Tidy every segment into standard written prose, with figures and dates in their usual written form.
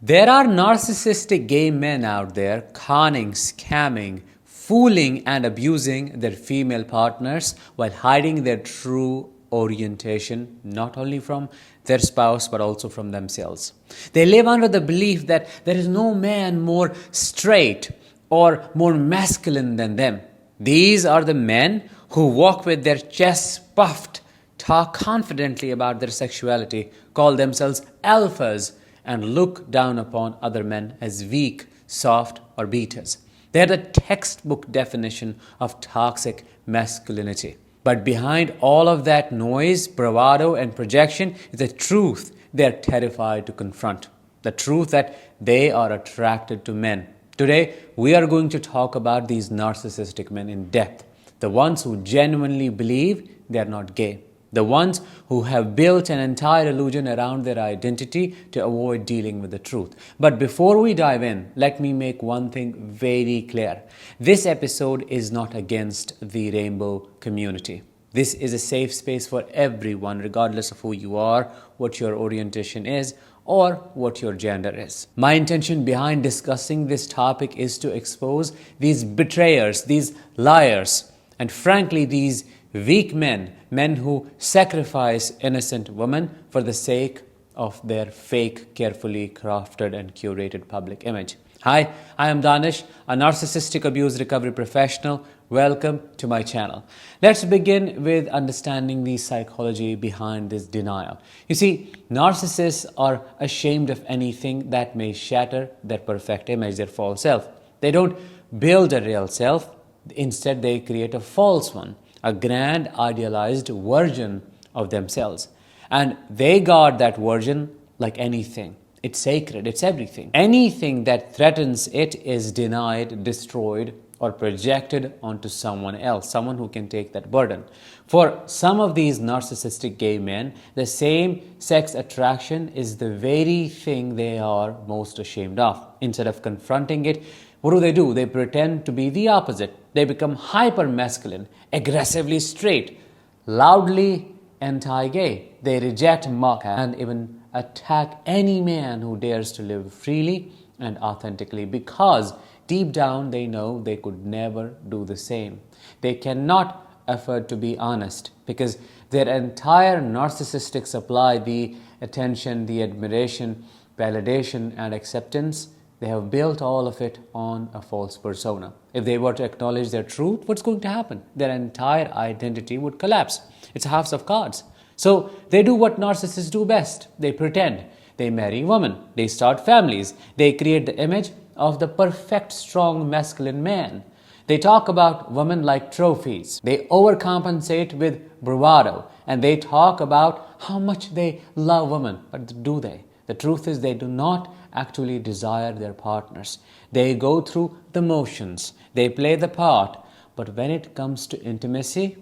There are narcissistic gay men out there conning, scamming, fooling, and abusing their female partners while hiding their true orientation not only from their spouse but also from themselves. They live under the belief that there is no man more straight or more masculine than them. These are the men who walk with their chests puffed, talk confidently about their sexuality, call themselves alphas, and look down upon other men as weak, soft, or beaters. They are the textbook definition of toxic masculinity. But behind all of that noise, bravado, and projection is the truth they are terrified to confront. The truth that they are attracted to men. Today, we are going to talk about these narcissistic men in depth. The ones who genuinely believe they are not gay. The ones who have built an entire illusion around their identity to avoid dealing with the truth. But before we dive in, let me make one thing very clear. This episode is not against the rainbow community. This is a safe space for everyone, regardless of who you are, what your orientation is, or what your gender is. My intention behind discussing this topic is to expose these betrayers, these liars, and frankly, these weak men who sacrifice innocent women for the sake of their fake, carefully crafted and curated public image. Hi, I am Danish, a narcissistic abuse recovery professional. Welcome to my channel. Let's begin with understanding the psychology behind this denial. You see, narcissists are ashamed of anything that may shatter their perfect image, their false self. They don't build a real self, instead they create a false one, a grand idealized version of themselves. And they guard that version like anything. It's sacred, it's everything. Anything that threatens it is denied, destroyed, or projected onto someone else, someone who can take that burden. For some of these narcissistic gay men, the same sex attraction is the very thing they are most ashamed of. Instead of confronting it, what do? They pretend to be the opposite. They become hyper-masculine, aggressively straight, loudly anti-gay. They reject, mock, and even attack any man who dares to live freely and authentically because deep down they know they could never do the same. They cannot afford to be honest because their entire narcissistic supply, the attention, the admiration, validation, and acceptance, they have built all of it on a false persona. If they were to acknowledge their truth, what's going to happen? Their entire identity would collapse. It's a house of cards. So they do what narcissists do best. They pretend. They marry women. They start families. They create the image of the perfect, strong, masculine man. They talk about women like trophies. They overcompensate with bravado. And they talk about how much they love women. But do they? The truth is they do not actually desire their partners. They go through the motions. They play the part. But when it comes to intimacy,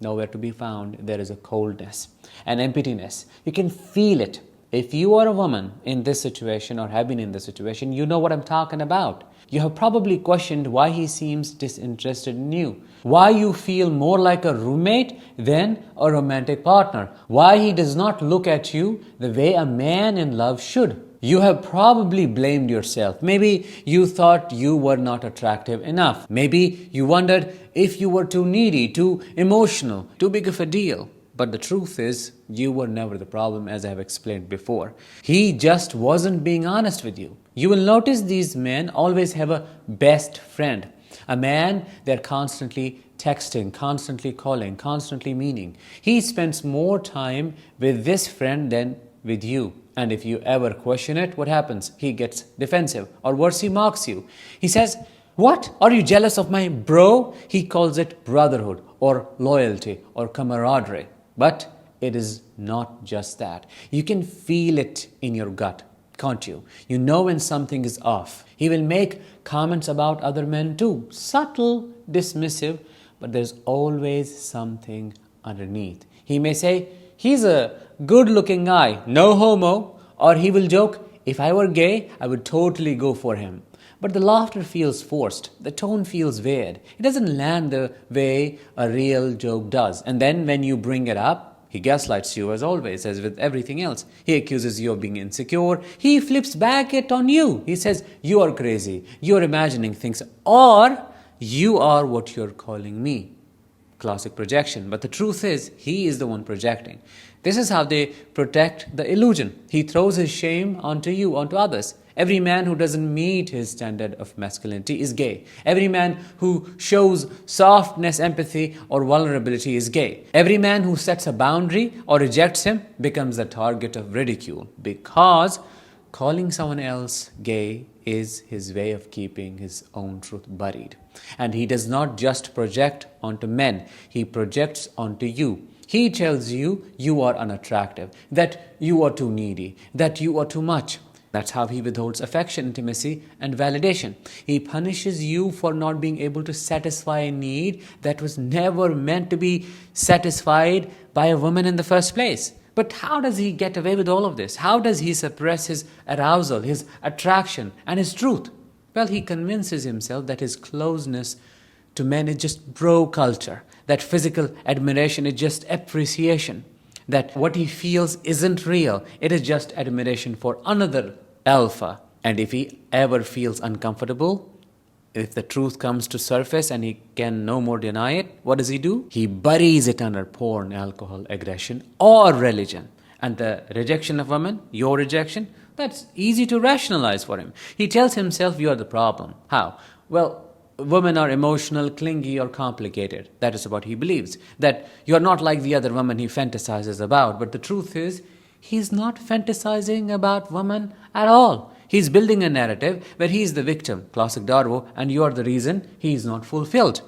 nowhere to be found. There is a coldness, an emptiness. You can feel it. If you are a woman in this situation or have been in this situation, you know what I'm talking about. You have probably questioned why he seems disinterested in you, why you feel more like a roommate than a romantic partner, why he does not look at you the way a man in love should. You have probably blamed yourself. Maybe you thought you were not attractive enough. Maybe you wondered if you were too needy, too emotional, too big of a deal. But the truth is, you were never the problem, as I have explained before. He just wasn't being honest with you. You will notice these men always have a best friend, a man they're constantly texting, constantly calling, constantly meaning. He spends more time with this friend than with you. And if you ever question it, what happens? He gets defensive, or worse, he mocks you. He says, "What? Are you jealous of my bro?" He calls it brotherhood, or loyalty, or camaraderie. But it is not just that. You can feel it in your gut, can't you? You know when something is off. He will make comments about other men too. Subtle, dismissive, but there's always something underneath. He may say, "He's a good-looking guy, no homo," or he will joke, "If I were gay, I would totally go for him." But the laughter feels forced. The tone feels weird. It doesn't land the way a real joke does. And then when you bring it up, He gaslights you as always, as with everything else. He accuses you of being insecure. He flips back it on you. He says, you are crazy. You are imagining things. Or you are what you're calling me. Classic projection. But the truth is, he is the one projecting. This is how they protect the illusion. He throws his shame onto you, onto others. Every man who doesn't meet his standard of masculinity is gay. Every man who shows softness, empathy, or vulnerability is gay. Every man who sets a boundary or rejects him becomes the target of ridicule, because calling someone else gay is his way of keeping his own truth buried. And he does not just project onto men, he projects onto you. He tells you you are unattractive, that you are too needy, that you are too much. That's how he withholds affection, intimacy, and validation. He punishes you for not being able to satisfy a need that was never meant to be satisfied by a woman in the first place. But how does he get away with all of this? How does he suppress his arousal, his attraction, and his truth? Well, he convinces himself that his closeness to men is just bro culture, that physical admiration is just appreciation, that what he feels isn't real, it is just admiration for another alpha. And if he ever feels uncomfortable, if the truth comes to surface and he can no more deny it, what does he do? He buries it under porn, alcohol, aggression, or religion. And the rejection of women, your rejection, that's easy to rationalize for him. He tells himself you are the problem. How? Well, women are emotional, clingy, or complicated. That is what he believes. That you're not like the other women he fantasizes about. But the truth is, he's not fantasizing about women at all. He's building a narrative where he's the victim, classic Darvo, and you're the reason he's not fulfilled.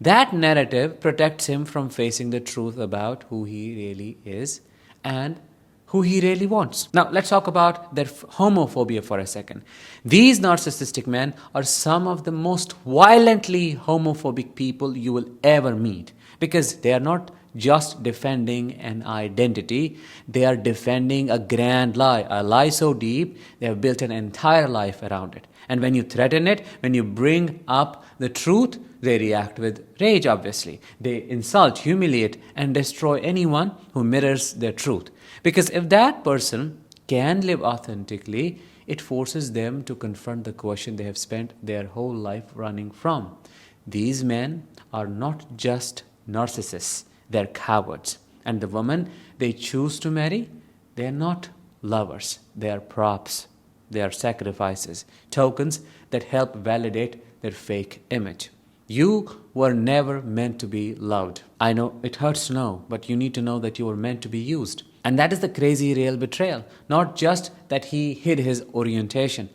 That narrative protects him from facing the truth about who he really is and who he really wants. Now, let's talk about their homophobia for a second. These narcissistic men are some of the most violently homophobic people you will ever meet, because they are not just defending an identity, they are defending a grand lie, a lie so deep they have built an entire life around it. And when you threaten it, when you bring up the truth, they react with rage, obviously. They insult, humiliate, and destroy anyone who mirrors their truth. Because if that person can live authentically, it forces them to confront the question they have spent their whole life running from. These men are not just narcissists, they're cowards. And the women they choose to marry, they're not lovers, they are props, they are sacrifices, tokens that help validate their fake image. You were never meant to be loved. I know it hurts to know, but you need to know that you were meant to be used. And that is the crazy real betrayal. Not just that he hid his orientation,